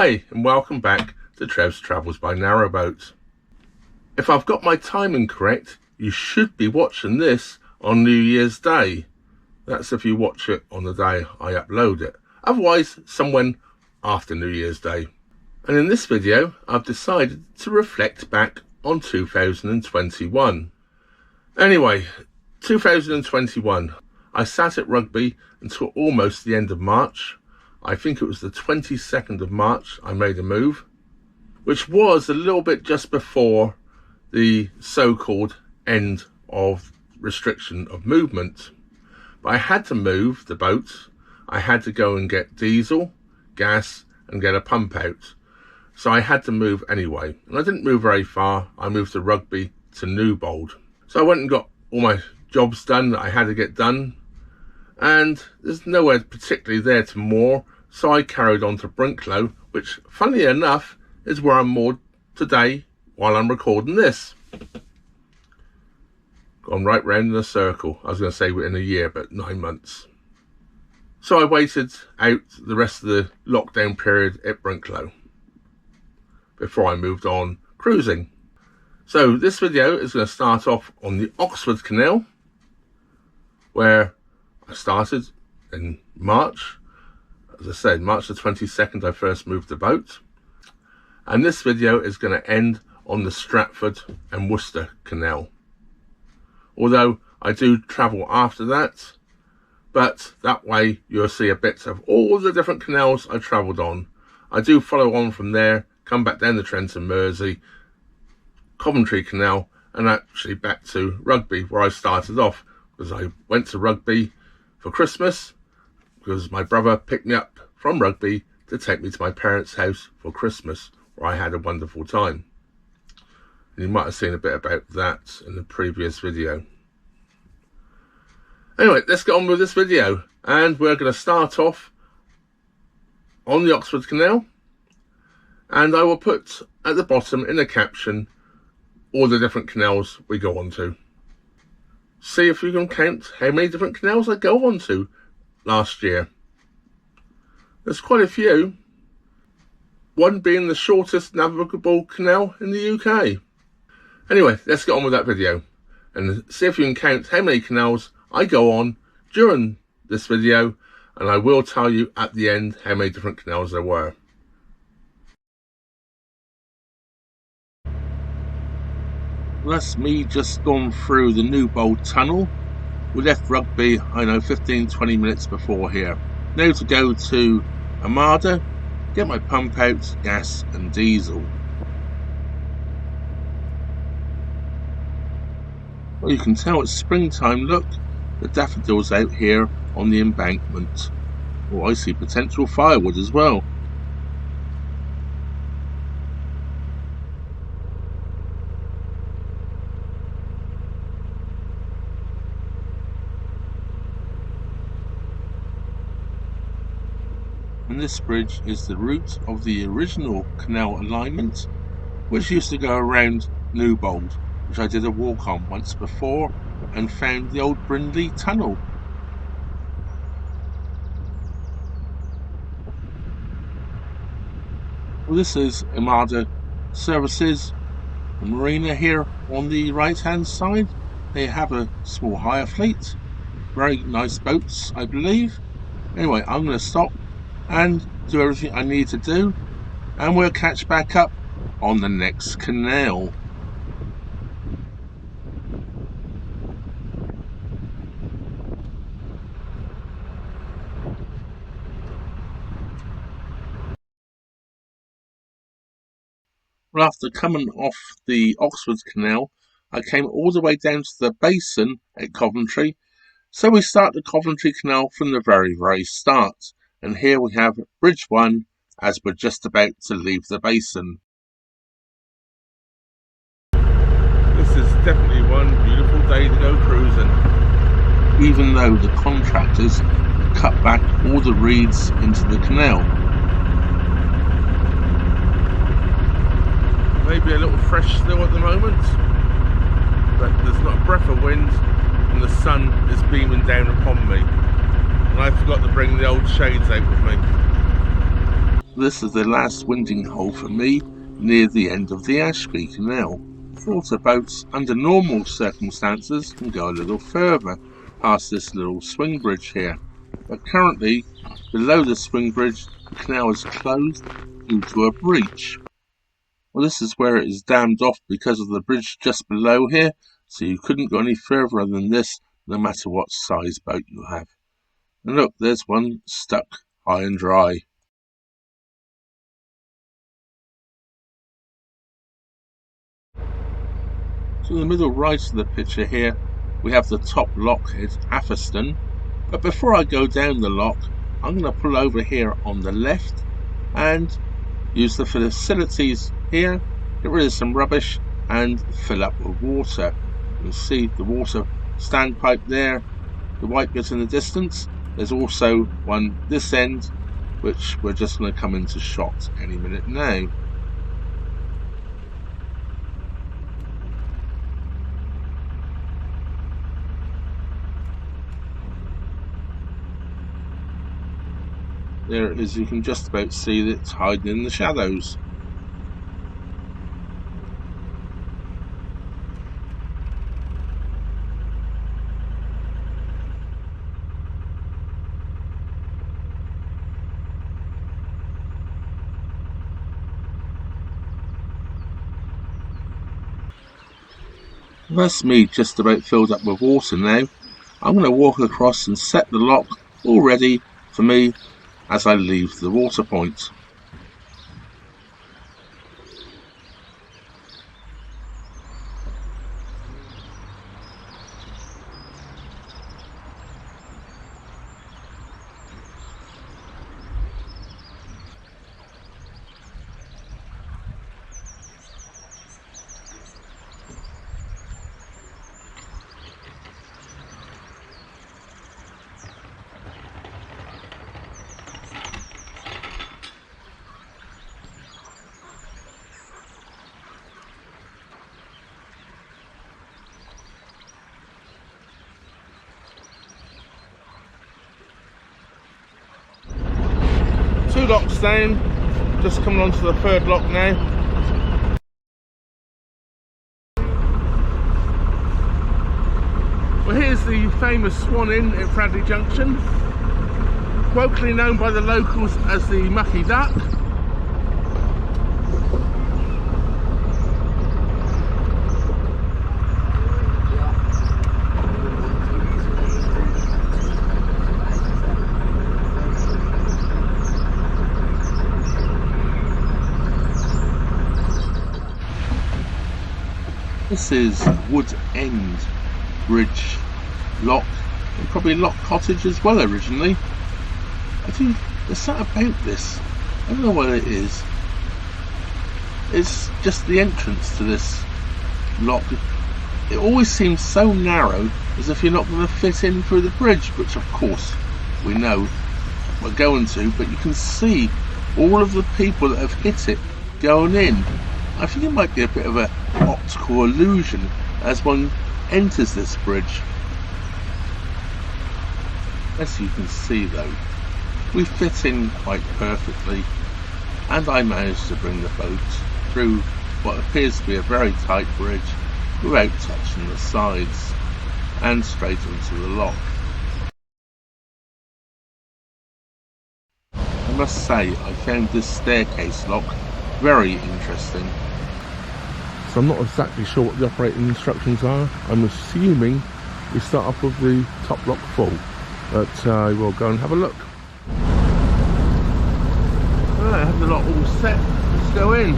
Hi and welcome back to Trev's Travels by Narrowboat. If I've got my timing correct, you should be watching this on New Year's Day. That's if you watch it on the day I upload it. Otherwise, somewhere after New Year's Day. And in this video, I've decided to reflect back on 2021. Anyway, 2021. I sat at rugby until almost the end of March. I think it was the 22nd of March I made a move, which was a little bit just before the so-called end of restriction of movement. But I had to move the boat. I had to go and get diesel, gas, and get a pump out. So I had to move anyway. And I didn't move very far. I moved to Rugby to Newbold. So I went and got all my jobs done that I had to get done. And there's nowhere particularly there to moor. So I carried on to Brinklow, which, funnily enough, is where I'm moored today while I'm recording this. Gone right round in a circle. I was going to say within a year, but 9 months. So I waited out the rest of the lockdown period at Brinklow before I moved on cruising. So this video is going to start off on the Oxford Canal, where I started in March. As I said, March the 22nd I first moved the boat. And this video is going to end on the Stratford and Worcester Canal. Although I do travel after that, but that way you'll see a bit of all the different canals I travelled on. I do follow on from there, come back down the Trent and Mersey, Coventry Canal, and actually back to Rugby where I started off, because I went to Rugby for Christmas because my brother picked me up from Rugby to take me to my parents' house for Christmas, where I had a wonderful time. And you might have seen a bit about that in the previous video. Anyway, let's get on with this video, and we're going to start off on the Oxford Canal, and I will put at the bottom in the caption all the different canals we go on to. See if you can count how many different canals I go on to last year. There's quite a few, one being the shortest navigable canal in the UK. Anyway, let's get on with that video and see if you can count how many canals I go on during this video, and I will tell you at the end how many different canals there were. That's me just gone through the Newbold tunnel. We left Rugby, 15-20 minutes before here. Now to go to Armada, get my pump out, gas and diesel. Well, you can tell it's springtime. Look, the daffodils out here on the embankment. Oh, I see potential firewood as well. And this bridge is the route of the original canal alignment, which used to go around Newbold, which I did a walk on once before and found the old Brindley tunnel. Well, this is Armada Services, the marina here on the right hand side. They have a small hire fleet, very nice boats I believe. Anyway, I'm going to stop and do everything I need to do, and we'll catch back up on the next canal. Well, after coming off the Oxford Canal, I came all the way down to the basin at Coventry. So we start the Coventry Canal from the very start. And here we have Bridge 1 as we're just about to leave the basin. This is definitely one beautiful day to go cruising. Even though the contractors cut back all the reeds into the canal. Maybe a little fresh still at the moment, but there's not a breath of wind and the sun is beaming down upon me. And I forgot to bring the old shades out with me. This is the last winding hole for me near the end of the Ashby canal. Water boats under normal circumstances can go a little further past this little swing bridge here, but currently below the swing bridge the canal is closed due to a breach. Well, this is where it is dammed off because of the bridge just below here, so you couldn't go any further than this no matter what size boat you have. And look, there's one stuck high and dry. To the middle right of the picture here, we have the top lock at Atherstone. But before I go down the lock, I'm going to pull over here on the left and use the facilities here, get rid of some rubbish and fill up with water. You can see the water standpipe there, the white bit in the distance. There's also one this end, which we're just going to come into shot any minute now. There it is, you can just about see that it's hiding in the shadows. That's me just about filled up with water now. I'm going to walk across and set the lock all ready for me as I leave the water point. Two locks down, just coming on to the third lock now. Well, here's the famous Swan Inn at Bradley Junction, locally known by the locals as the Mucky Duck. This is Wood End Bridge Lock, and probably Lock Cottage as well originally. There's something about this, I don't know what it is. It's just the entrance to this lock. It always seems so narrow, as if you're not going to fit in through the bridge, which of course we know we're going to, but you can see all of the people that have hit it going in. I think it might be a bit of an optical illusion as one enters this bridge. As you can see though, we fit in quite perfectly, and I managed to bring the boat through what appears to be a very tight bridge without touching the sides and straight into the lock. I must say I found this staircase lock very interesting. So I'm not exactly sure what the operating instructions are. I'm assuming we start off with the top lock full, but we'll go and have a look. Well, I have the lot all set. Let's go in.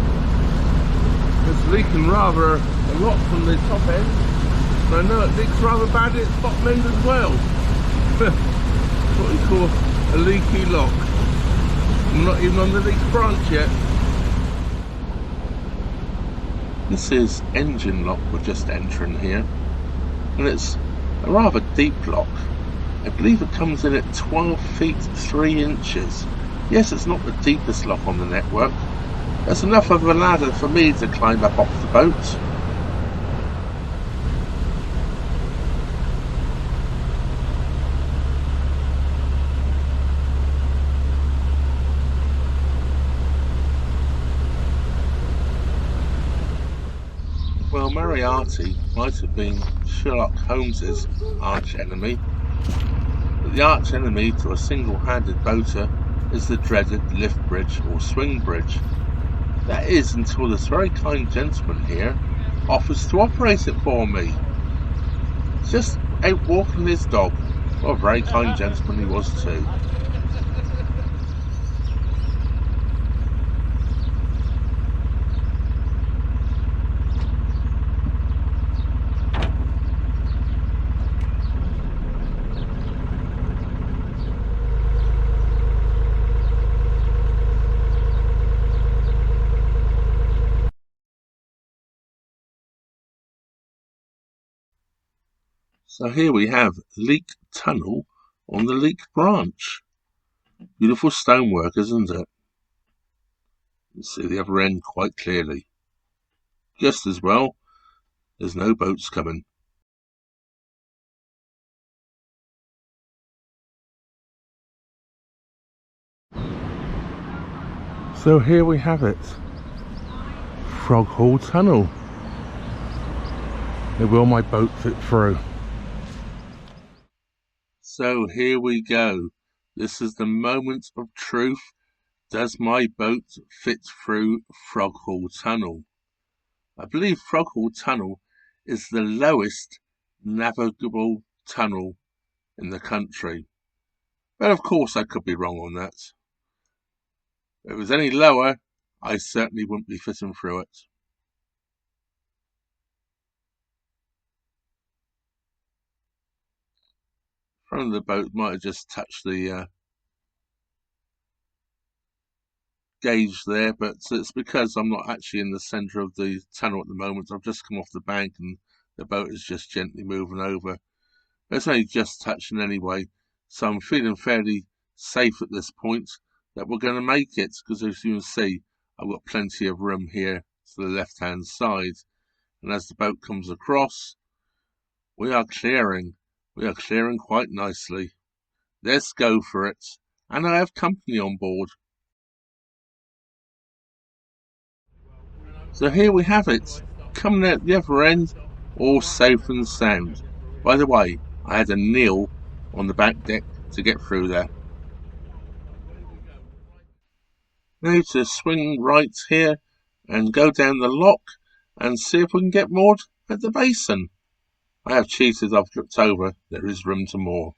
It's leaking rather a lot from the top end, and I know it leaks rather badly at the bottom end as well. What we call a leaky lock. I'm not even on the leaked branch yet. This is engine lock we're just entering here, and it's a rather deep lock. I believe it comes in at 12 feet 3 inches. Yes, it's not the deepest lock on the network. There's enough of a ladder for me to climb up off the boat. Well, Moriarty might have been Sherlock Holmes's arch enemy, but the arch enemy to a single-handed boater is the dreaded lift bridge or swing bridge. That is until this very kind gentleman here offers to operate it for me. He's just out walking his dog. What a very kind gentleman he was too. So here we have Leek Tunnel on the Leek Branch. Beautiful stonework, isn't it? You see the other end quite clearly. Just as well, there's no boats coming. So here we have it. Frog Hall Tunnel. Will my boat fit through? So here we go. This is the moment of truth. Does my boat fit through Frog Hall Tunnel? I believe Frog Hall Tunnel is the lowest navigable tunnel in the country. But of course I could be wrong on that. If it was any lower, I certainly wouldn't be fitting through it. Front of the boat might have just touched the gauge there, but it's because I'm not actually in the centre of the tunnel at the moment. I've just come off the bank and the boat is just gently moving over. But it's only just touching anyway, so I'm feeling fairly safe at this point that we're going to make it, because as you can see, I've got plenty of room here to the left hand side, and as the boat comes across, we are clearing quite nicely. Let's go for it, and I have company on board. So here we have it, coming out the other end, all safe and sound. By the way, I had a kneel on the back deck to get through there. Now to swing right here and go down the lock and see if we can get moored at the basin. I have cheated, I've tripped over, there is room to moor.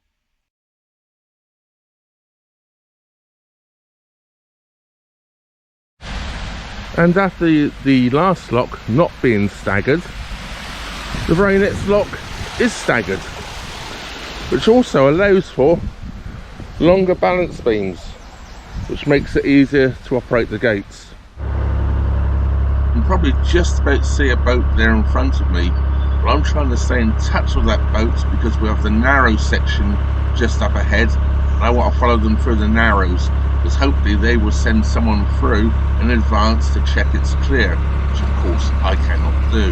And after the last lock not being staggered, the very next lock is staggered, which also allows for longer balance beams, which makes it easier to operate the gates. I'm probably just about to see a boat there in front of me, but I'm trying to stay in touch with that boat because we have the narrow section just up ahead, and I want to follow them through the narrows, because hopefully they will send someone through in advance to check it's clear, which of course I cannot do.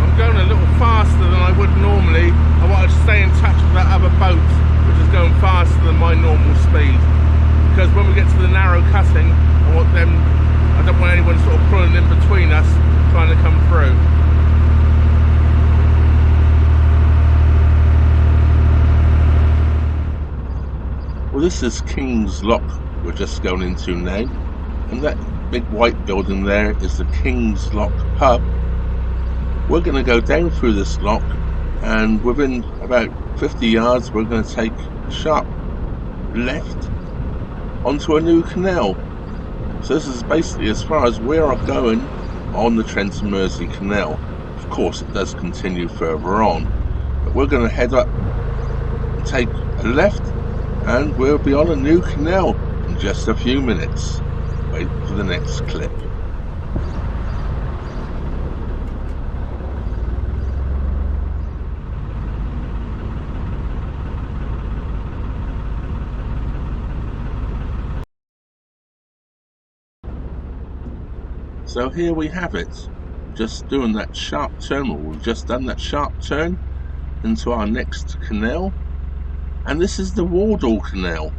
I'm going a little faster than I would normally. I wanted to stay in touch with that other boat, which is going faster than my normal speed, because when we get to the narrow cutting, I don't want anyone sort of pulling in between us trying to come through. Well, this is King's Lock we're just going into now, and that big white building there is the King's Lock pub. We're going to go down through this lock, and within about 50 yards we're going to take a sharp left onto a new canal. So this is basically as far as we are going on the Trent and Mersey Canal. Of course it does continue further on, but we're going to head up and take a left, and we'll be on a new canal in just a few minutes. Wait for the next clip. So here we have it, just doing that sharp turn, or we've just done that sharp turn into our next canal, and this is the Wardall Canal,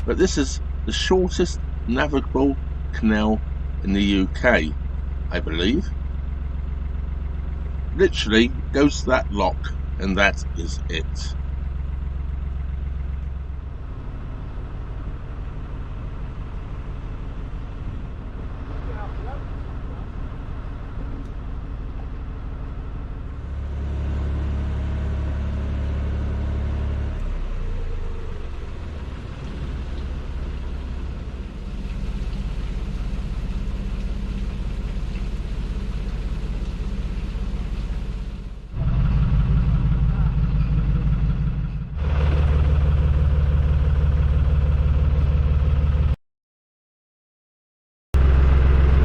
but this is the shortest navigable canal in the UK, I believe. Literally goes to that lock, and that is it.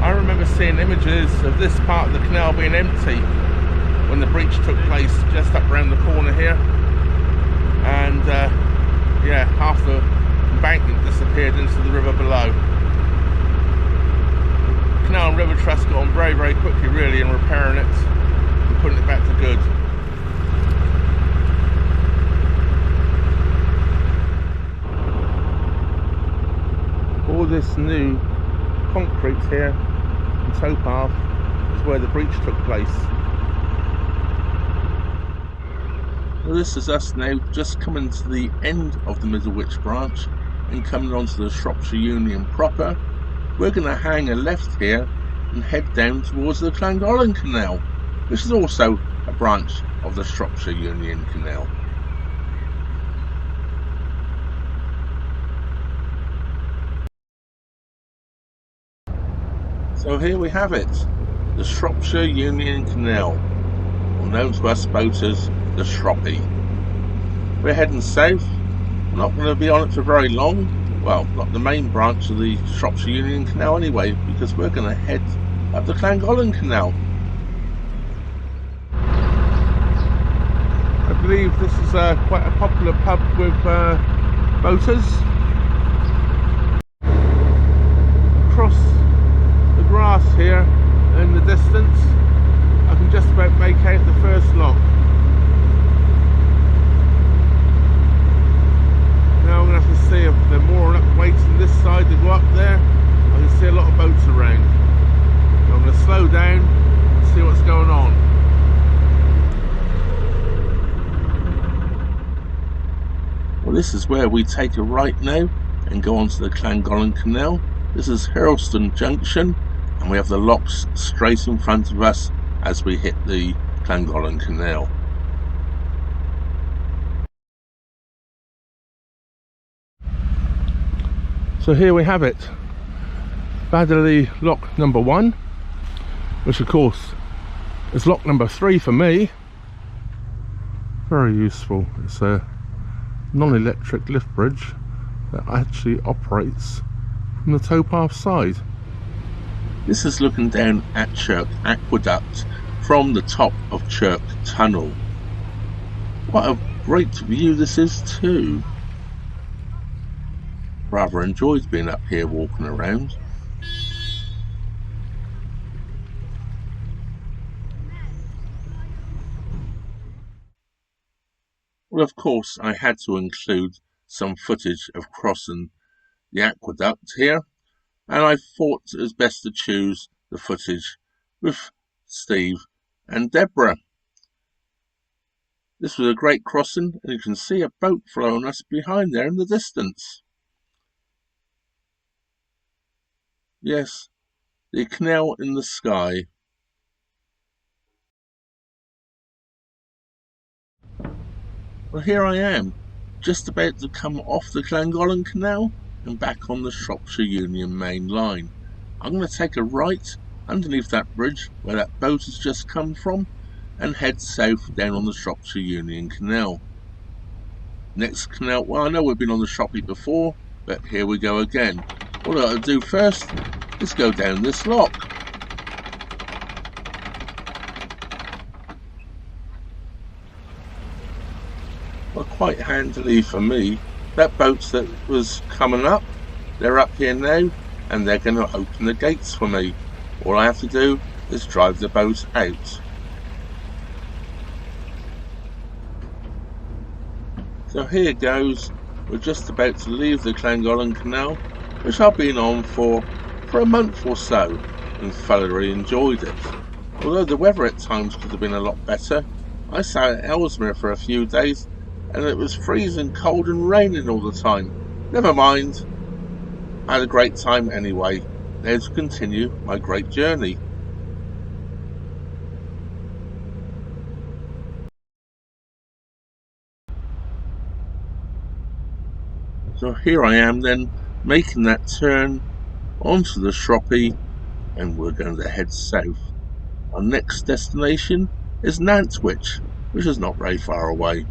I remember seeing images of this part of the canal being empty when the breach took place just up around the corner here, and yeah, half the embankment disappeared into the river below. Canal and River Trust got on very, very quickly really in repairing it and putting it back to good. All this new concrete here and towpath is where the breach took place. Well, this is us now just coming to the end of the Middlewich branch and coming onto the Shropshire Union proper. We're going to hang a left here and head down towards the Llangollen Canal, which is also a branch of the Shropshire Union Canal. So here we have it, the Shropshire Union Canal, or known to us boaters, the Shroppy. We're heading south. We're not going to be on it for very long. Well, not the main branch of the Shropshire Union Canal anyway, because we're going to head up the Llangollen Canal. I believe this is quite a popular pub with boaters. Across the grass here in the distance, I can just about make out the first lock. Now I'm going to have to see if they're more up waiting this side to go up there. I can see a lot of boats around. So I'm going to slow down and see what's going on. Well, this is where we take a right now and go onto the Llangollen Canal. This is Hurlston Junction, and we have the locks straight in front of us as we hit the Llangollen Canal. So here we have it, Baddeley lock number 1, which of course is lock number 3 for me. Very useful. It's a non-electric lift bridge that actually operates from the towpath side. This is looking down at Chirk Aqueduct from the top of Chirk Tunnel. What a great view this is too. Rather enjoyed being up here walking around. Well, of course, I had to include some footage of crossing the aqueduct here, and I thought it was best to choose the footage with Steve and Deborah. This was a great crossing, and you can see a boat following us behind there in the distance. Yes, the canal in the sky. Well, here I am, just about to come off the Llangollen Canal and back on the Shropshire Union main line. I'm going to take a right underneath that bridge where that boat has just come from and head south down on the Shropshire Union Canal. Next canal, well, I know we've been on the Shroppy before, but here we go again. What I ought to do first is go down this lock. Well, quite handily for me, that boat that was coming up, they're up here now, and they're going to open the gates for me. All I have to do is drive the boat out. So here goes. We're just about to leave the Llangollen Canal, which I've been on for for a month or so and thoroughly enjoyed it. Although the weather at times could have been a lot better, I sat at Ellesmere for a few days and it was freezing cold and raining all the time. Never mind, I had a great time anyway. Let's continue my great journey. So here I am then, making that turn onto the Shropshire, and we're going to head south. Our next destination is Nantwich, which is not very far away.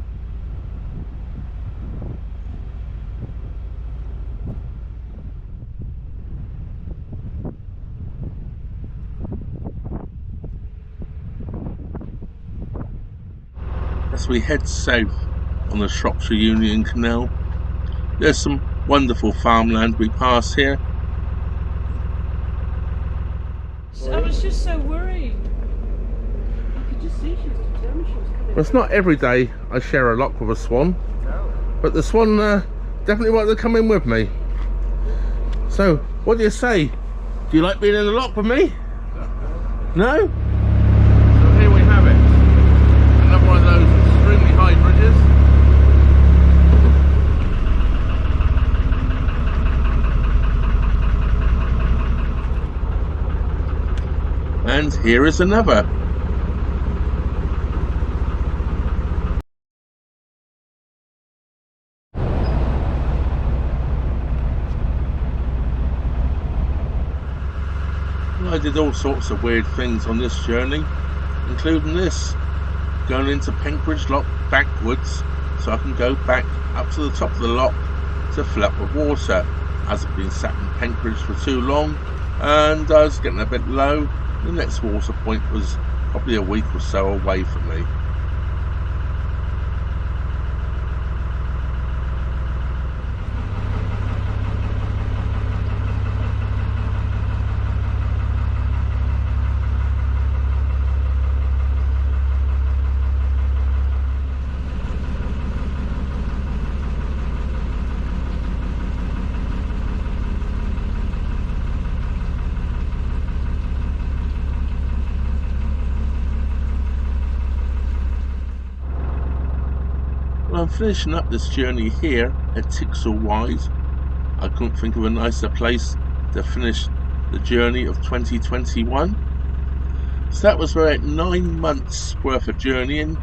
As we head south on the Shropshire Union Canal, there's some wonderful farmland we pass here. I was just so worried. I could just see she was determined she was coming. Well, it's not every day I share a lock with a swan, but the swan definitely wanted to come in with me. So, what do you say? Do you like being in the lock with me? No? So here we have it. Another one of those extremely high bridges. And here is another. Well, I did all sorts of weird things on this journey, including this, going into Penkridge Lock backwards so I can go back up to the top of the lock to fill up with water, as I've been sat in Penkridge for too long and I was getting a bit low. The next water point was probably a week or so away from me. I'm finishing up this journey here at Tixall Wide. I couldn't think of a nicer place to finish the journey of 2021. So that was about 9 months worth of journeying,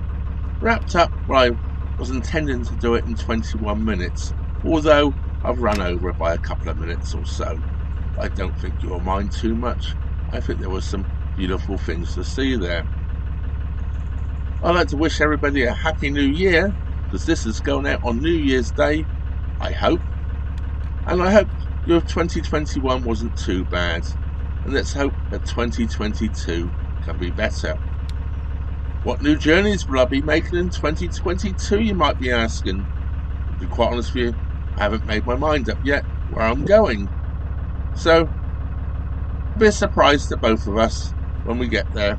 wrapped up. Well, I was intending to do it in 21 minutes, although I've run over it by a couple of minutes or so. I don't think you'll mind too much. I think there were some beautiful things to see there. I'd like to wish everybody a happy new year, because this is going out on New Year's Day, I hope. And I hope your 2021 wasn't too bad. And let's hope that 2022 can be better. What new journeys will I be making in 2022, you might be asking? To be quite honest with you, I haven't made my mind up yet where I'm going. So, be a surprise to both of us when we get there.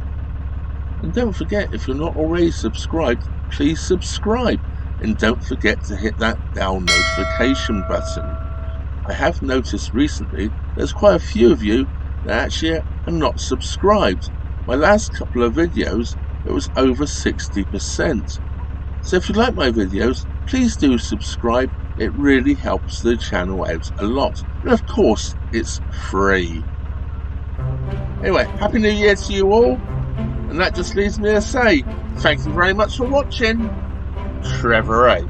And don't forget, if you're not already subscribed, please subscribe. And don't forget to hit that bell notification button. I have noticed recently there's quite a few of you that actually are not subscribed. My last couple of videos, it was over 60%. So if you like my videos, please do subscribe. It really helps the channel out a lot. And of course, it's free. Anyway, Happy New Year to you all. And that just leaves me to say, thank you very much for watching. Trevor 8.